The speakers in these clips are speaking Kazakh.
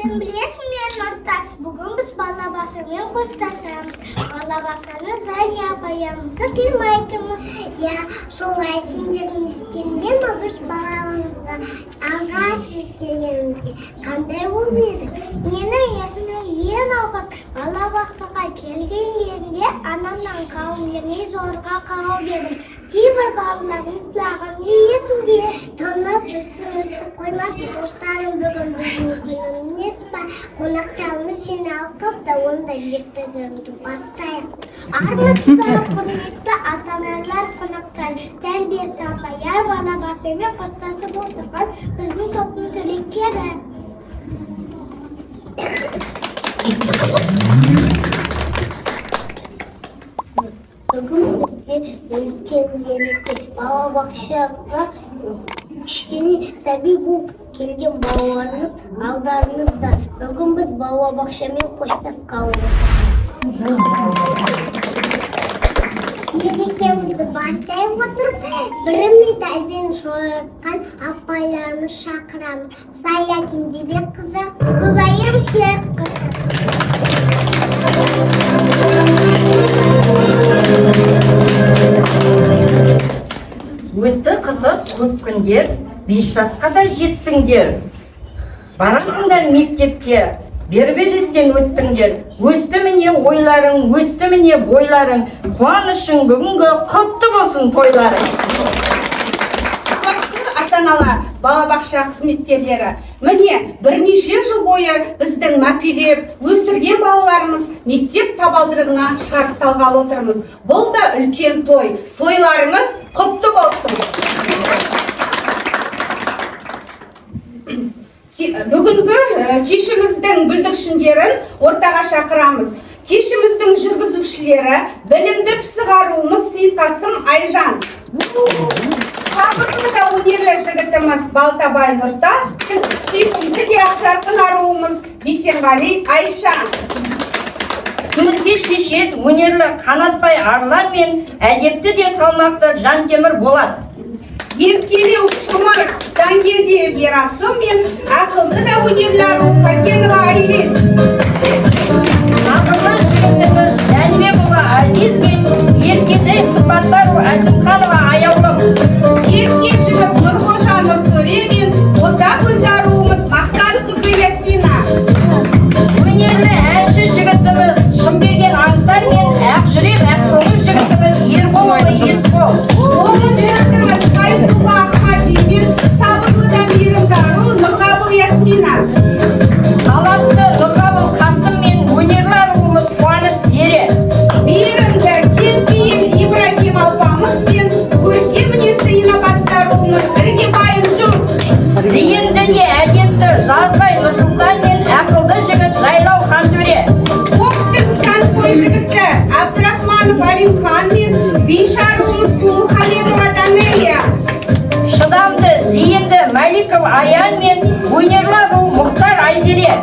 Sen bilirsin men Nurtaş, bugün biz balabasымен қоштасамыз. Балабасаны Зәния апайымызды қимайтымыз. Ya, солай сендердің ескенде ма біз балабасыға алғаш келгенімізге қандай болып еді? Менің есімде ең алғаш балабасыға келген кезінде анамнан қауым еріне зорға қалып едім. Кейбір балаларымыз лағын есімде. Тонас үстімізді қоймас, достарым бүгін біздің күнің емес па? Қонақтарымыз сені алқып да онда ертегімді бастайық. Армысыздар құрметті ата-аналар, қонақтар, тәрбиесі апайлар, балабасымен қоштасып отырған біздің топтың түлектері. Бүгін бізде үлкендерге балабақшаға кішкене сәби болып келген балаларымыз алдарыңызда. Бүгін біз балабақшамен қоштасқалы мерекемізді бастай отырып, бір медальмен жолатқан апайларымыз шақырамыз. Зая Кенжебекқызы, Гүлайым Серікқызы. Өтті қызық көп күндер, 5 жасқа да жеттіңдер. Барасыңдар мектепке, бербелестен өттіңдер. Өсті міне ойларың, өсті міне бойларың. Қуанышың бүгінгі құтты болсын тойларың. Ата-аналар, балабақша қызметкерлері, міне бірнеше жыл бойы біздің мәпелеп, өсірген балаларымыз мектеп табалдырығына шығарып салғалы отырмыз. Бұл да үлкен той. Тойларыңыз құтты болсын. Бүгінгі кешіміздің бүлдіршіндерін ортаға шақырамыз. Кешіміздің жүргізушілері білімді пысығаруымыз Сейтқасым Айжан. Сабырлы да өнерлі жігітіміз Балтабай Нұртас. Сүйкімді де ақжарқын аруымыз Бейсенғали Айша. Сөзге шешет өнерлі Қанатбай Арлан мен әдепті де салмақты Жантемір Болат. Еркелеу Шымыр Дангелде Берасыл мен ақылды да өнерлі ару Пакенова Айлен. Ақылды жігітіміз Жәнібекұлы Азиз мен еркелей сымбаттару Әсімханова Аяулым. Ерке жігіт Нұрғожа Нұртөре мен ота көз аруымыз Мақсан қызы Ясина. Өнерлі әнші жігітіміз Шымберген Аңсар мен Ақжүрек Ақкөңіл жігітіміз Ерболұлы Есбол. Оның жігітіміз Қайсулла Ахмади мен сабырлы да мейірімді ару Нұрғабыл Ясмина. Талантты Нұрғабыл Қасым мен өнерлі аруымыз Қуаныш Зере. Мейірімді Кенпейіл Ибрагим Алпамыз бен көркем мінезді инабатты аруымыз Іргебайым Жүр. Зейінді де әдепті Жазбай Нұрсұлтан мен ақылды жігіт Жайлау Хантөре. Оқтың сәнқой жігіті Абдрахманов Алимхан мен бейшаруымыз Мұхамедова Данелия. Шыдамды зейінді Маликов Аян мен өнерлі ару Мұхтар Айзере.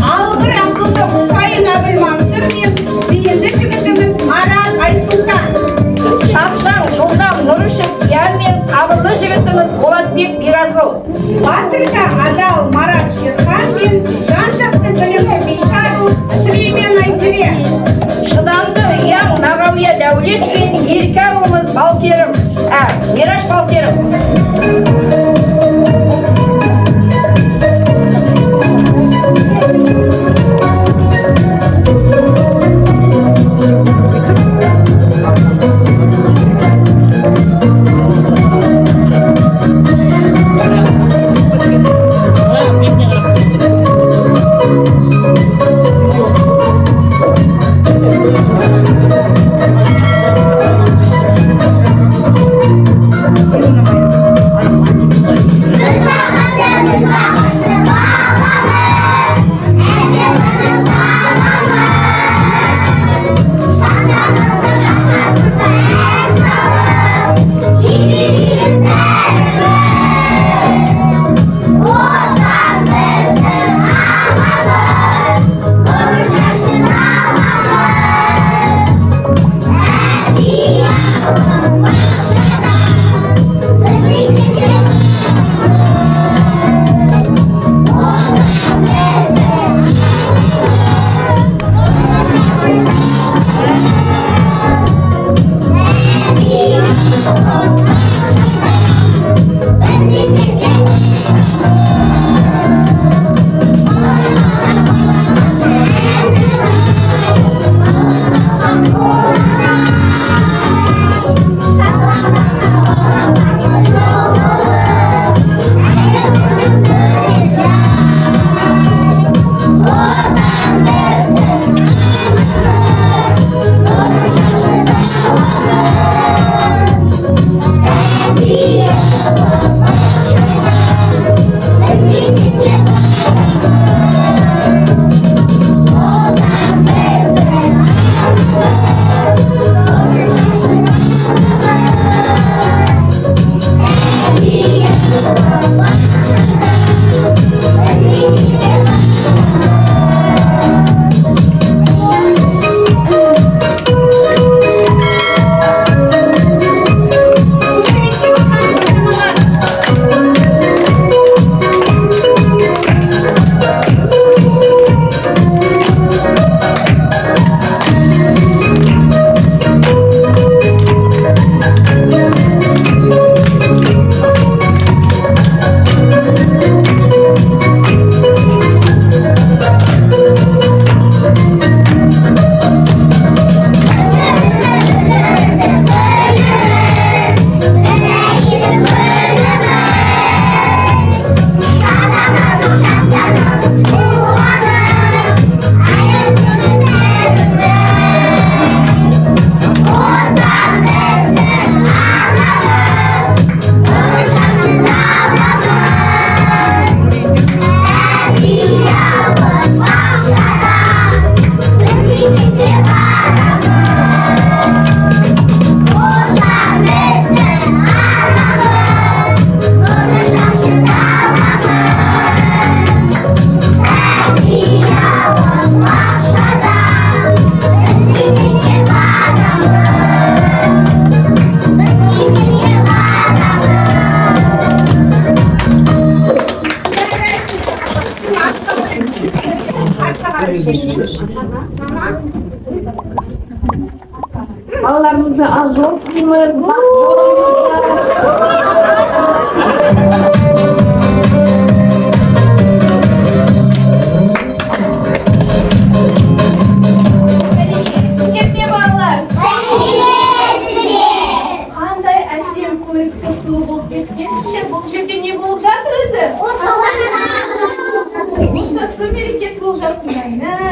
Алғыр ақылды Құсайын Абылмансыр мен зейінді жігітіміз Марат Айсұлтан. Шапшаң Жолдам Нұрышев Ян мен сабырлы жігітіміз Болатбек Бирасыл. Батырда адал Марат Шерхан мен жан-жақты білімді бейшару Сүлеймен Айзере. Шыдамды Яң Нағауия Дәулет пен ерке аруымыз Балкерім, Мираш Балкерім. Балаларымызды аз оқимыз. Қандай әсем көрікті сұлу болып кеткенсіздер. Бұл жерде не болып жатыр өзі? Қоштасу мерекесі болып жатыр.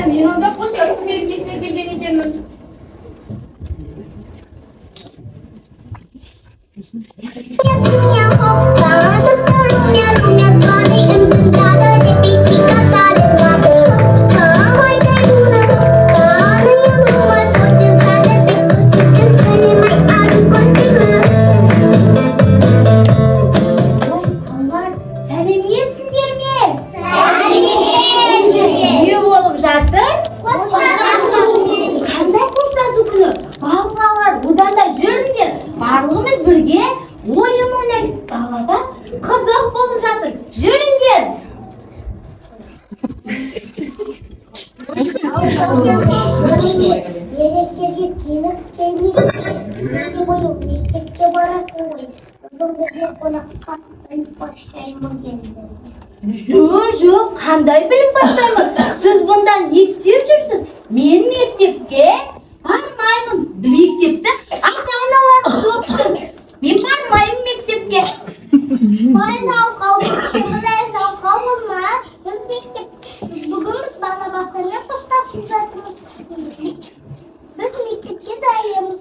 Мен онда қоштасу мерекесіне келген екенмін. Не болып жатыр? Қандай қоштасу күні? Балалар, одан да жүріңдер. Барлығымыз бірге ойын ойнайық. Далада қызық болып жатыр. Жүріңдер. Мерекеге келіп келмейсің ғой, мектепке барасың ғой. Бүгінгі қонаққа біліп бастаймын деді. Жоқ, қандай білім бастаймын? Сіз бұнда не істеп жүрсіз? Мен мектепке бармаймын. Мектепті ата-аналар соқты. Мен бармаймын мектепке. Қай жалқау, кішкентай жалқау болма. Біз бүгін біз балабақшамен қоштасып жатырмыз. Біз мектепке дайынбыз.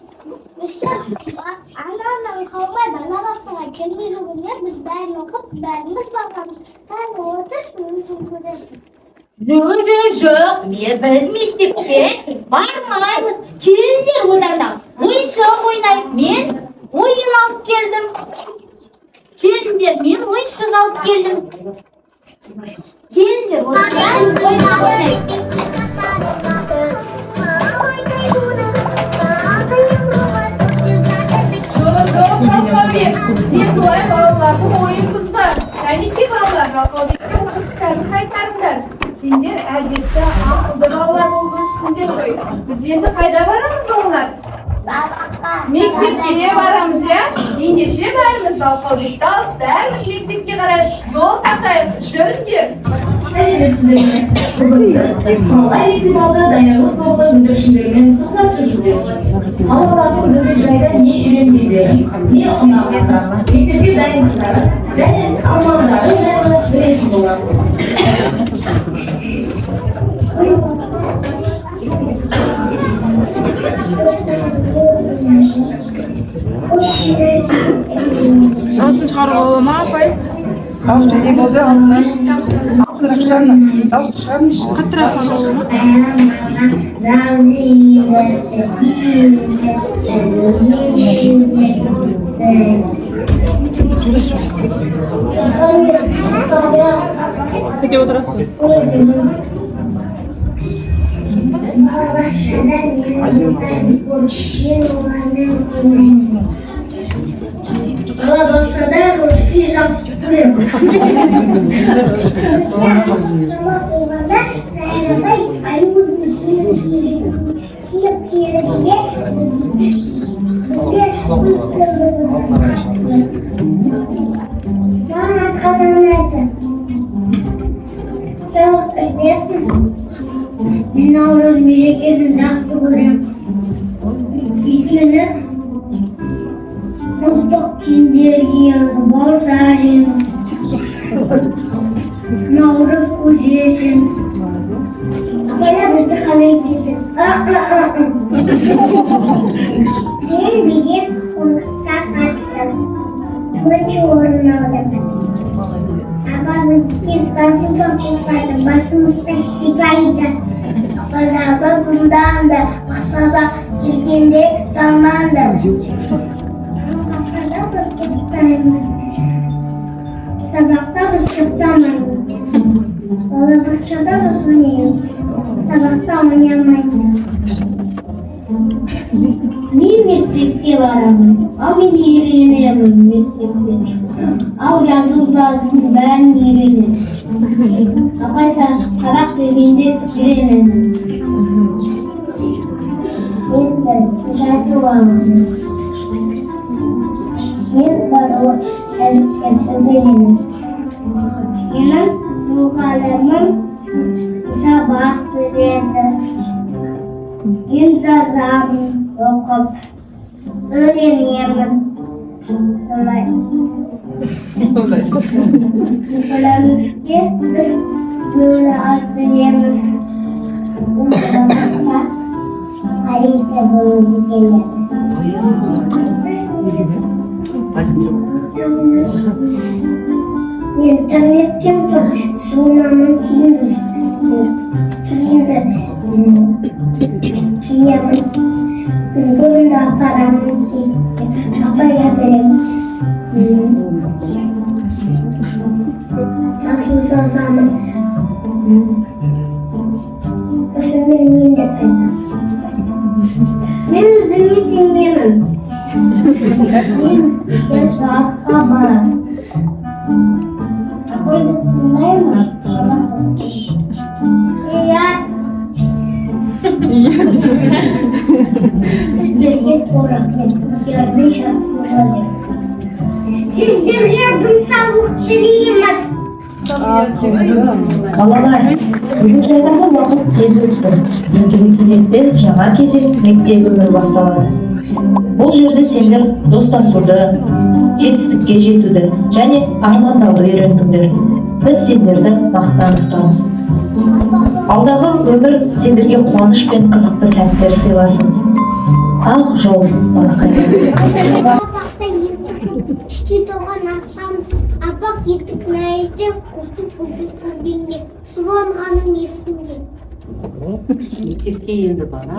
Ана-анам қалмай балабақшаға келмей жүргенде біз бәрін оқып, бәріміз барғанбыз. Бәрін отырып, өзің көресің. Жоқ, біз мектепке бармаймыз. Келіңдер одан да ойыншық ойнайық. Мен ойын алып келдім. Келіңдер, мен ойыншық алып келдім. Келіңдер, одан да ойыншық ойнайық. Жалқаубек, сен солай балалардың ойын бұзба. Кәнеки балалар, Жалқаубекке уақыттарын қайтарыңдар. Сендер әдетті ақылды балалар болып өстіңдер ғой. Біз енді қайда барамыз балалар? Мектепке барамыз, иә? Ендеше бәріміз Жалқаубекті алып, бәріміз мектепке қарай жол тартайық. Жүріңдер. Dауысын шығаруға бола ма, апай? Дауыс не болды? Алтын ақшаны дауыс шығарыңызшы. Қаттырақ шығаруға бола ма? Қайда отырасың? Балабақшада русский жақсы көрем. Сабақ болғанда саябай аюдың киіп-киігінде маған айтқанын айтты. Дауыс айтасың. Мен наурыз мерекесін жақсы көрем. Өйткені ұлттық киімдер киеміз, борса жейміз. Наурыз көжесін. Апайда бізді қалай кетті? Мен деген қонаққа қатыстым. Бірінші орын алдым. Апамның кескасын соқпайды, басымызды сипайды. Апа күнданды, мақсаға келгенде салманды. Sabahta biz kutlamayız. Balabahçada biz oynayız. Sabahta oynayamayız. Ben mektepte varım. Ama öğreniyorum mektepte. Ama yazım zaten ben öğrenirim. Ama Qarak bebinde tükürelim. Jası varmış. Bir balığı elbisesindeyim. Benim ruhalarımın sabah verirdi. Bir cazam okup öğreneyemem. Söylemiş ki biz böyle atlayamız. Uygulamazsa harita bulundu gelir. İnternetten sunamın şimdi bunda paramın apa yatırım susah-susah kesenangan dapat. Ben özümü sinirlemem. Ben saat kabar. Aku dengar masalah. Iya. Sizlerge koraklar, sizlerge şartlar. Sizlerge gümsavuk dileyemez. Балалар, бүгін жайдағы уақыт тез өтті. Ендігі кезекте жаңа кезең мектеп өмірі басталады. Бұл жерде сендер достасуды, жетістікке жетуді және армандауды үйрендіңдер. Біз сендерді мақтан тұтамыз. Алдағы өмір сендерге қуаныш пен қызықты сәттер сыйласын. Ақ жол балақайлар. Apa gittik nerede kupik sulanğanım есімде. Мектепке енді бара.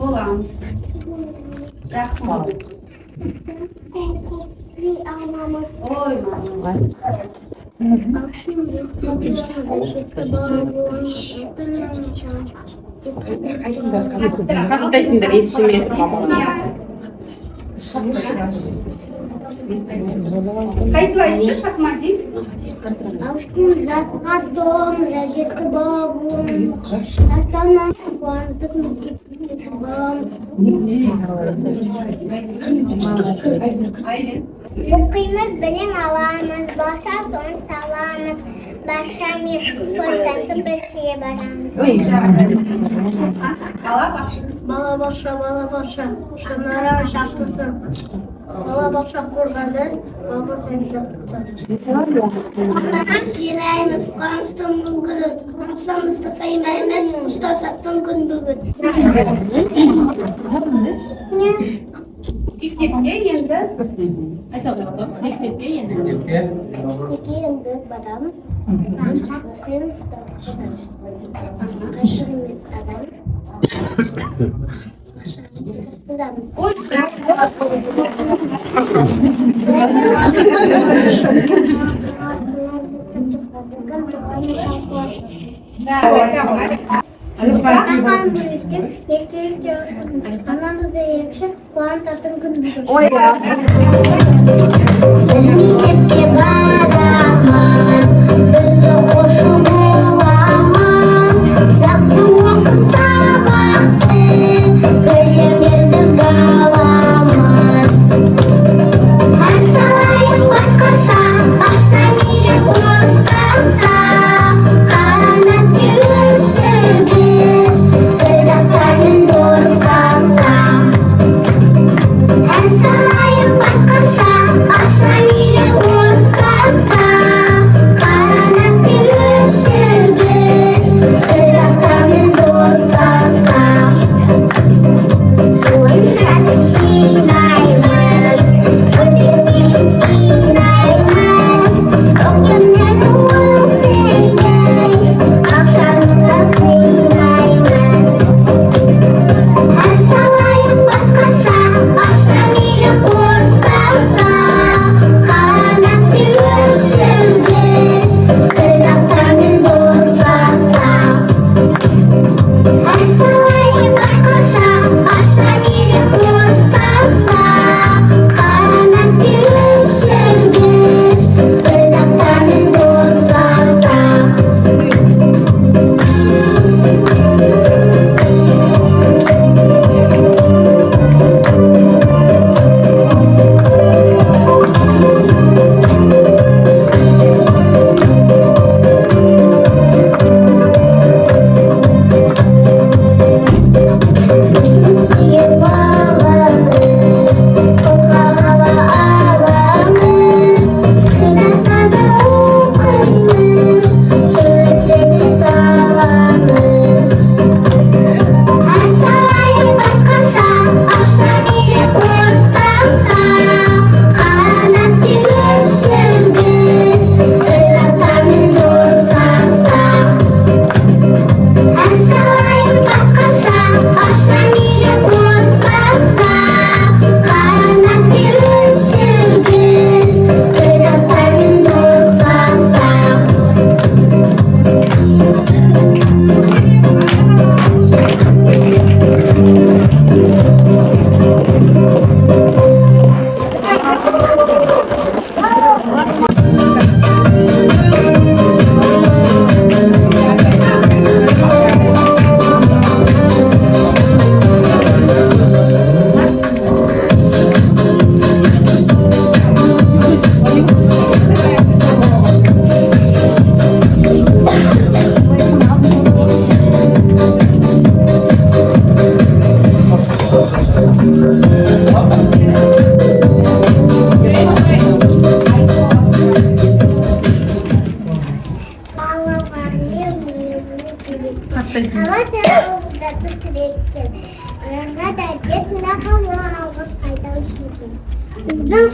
Боламыз. Жақсы. Anamız. Ой, мама. Қандайсыңдар естімедім мама. Қайтып айтшы, Шахмади? Aşkım жасқа дом, ләззетті бабым. Ата-анам қуандық балам. Оқимыз, білім аламыз, баса соң саламыз. Баша мешкі қойдасы бір шие барамыз. Балабақша, шынаран шақтысын. Балабақша қорғады, баба сені жастықты. Сираймыз, қуаныстың мүмкінін. Қуансамызды қаймаймыз, ұстасаттың күн бүгін. Мектепке енді. Мектепке енді. Мектепке енді барамыз. Оқимыз, ғашығымыз адамыз. Ой, Anamız da yakışır, puan tatın gün büyür. Mekepke baramın, özü hoşum olamın. Жақсы оқы сабақты, білімерді қаламыз. Ән салайын басқаша, башта мейлі қостаса. Қанат өшіргіш, кірдақтарын достаса. Ән салайын басқаша,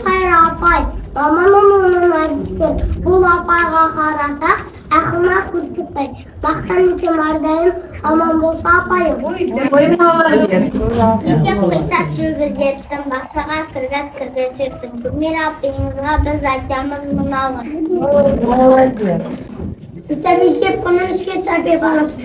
Сайра апай, маман оның айтты. Бұл апайға қарасақ, ақына күркітпей. Мақтан етем ардайым, аман болса апайым. Есек қисат жүргізеттім, бақшаға кіргіз-кіргіз Гүлмира апайымызға біз айтамыз мұналы. Витамин бұның ішкен сәбе барымыз.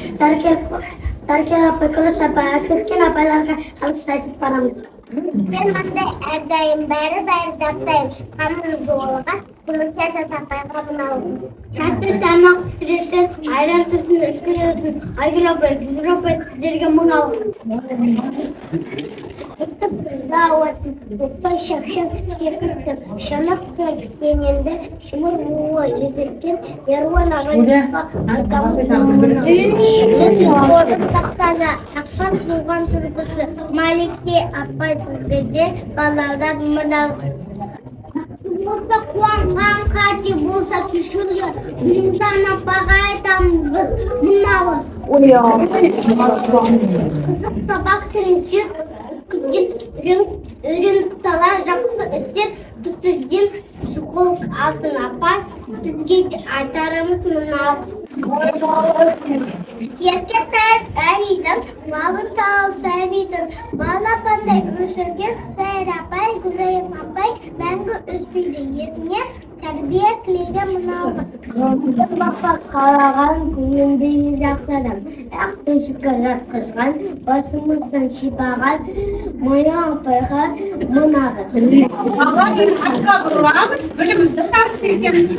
Дәркел апай күліс апай, әкеткен апайларға қалыс айтып барамыз. Мен маңдай әрдайым бәрі даптайым. Қамыз болыға, күліксәді тапайға мұналымыз. Тәтті тамақ пісіретін, айран түтін үшкіретін, айгүл апай, күзір апай сіздерге мұналымыз. Үттіп бізді ауатын, өтпай шапшын секірттім. Шанақ кененді, шымыр бұғы етіркен, еруан ағайынға айтамыз. Тақтада аққан туған тұрғысы, Маликке апай сізгіде балалдан мұналымыз. Болса қуанған қати болса кешірге, бұндан апаға айтамыз мұналымыз. Қызық сабақ түрінше үйреніп тала жақсы істер сізден психолог алтын апай сізге айтарымыз мұналымыз. Ерке тайып әйдім, мабыр тауып сәйвейдім. Балапандай өсірген Сайр апай, Гүлайым апай мәңгі өспейді есіне тәрбие сілеген мұналымыз. Бапа қалаған күнімді жақсадым. Әқтүшікі жатқызған, басымыздан шипаған Моя апайға мұнағыз. Аға мен атқа бұрамыз, гүлімізді табыс етеміз.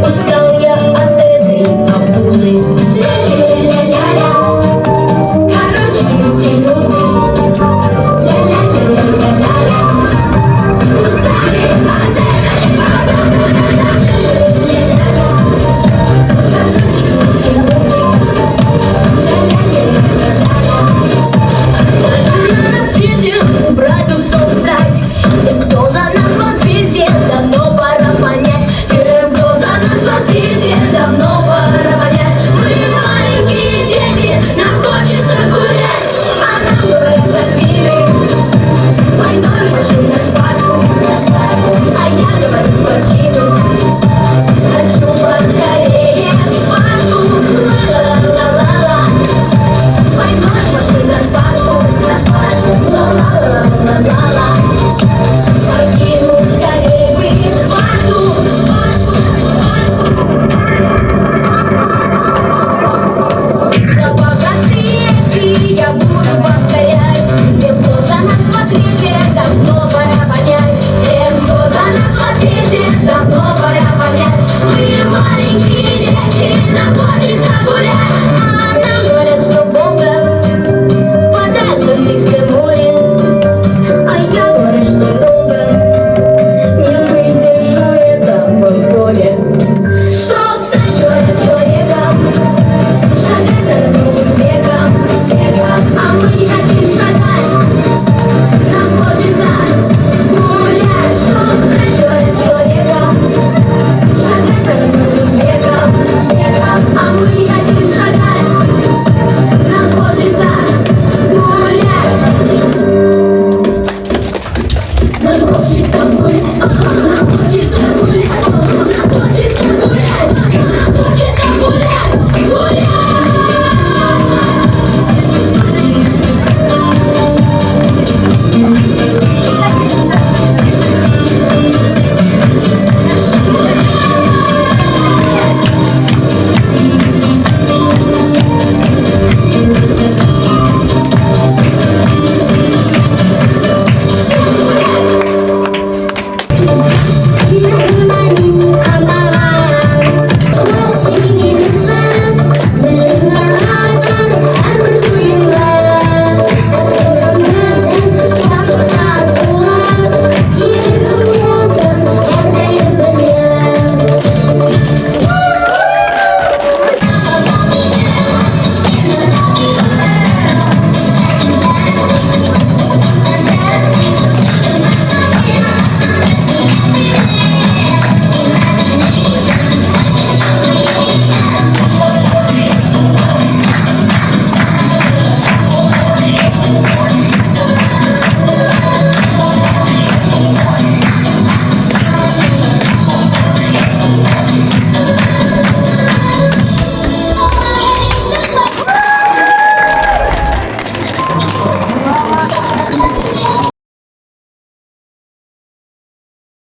Устал я от этой обузы.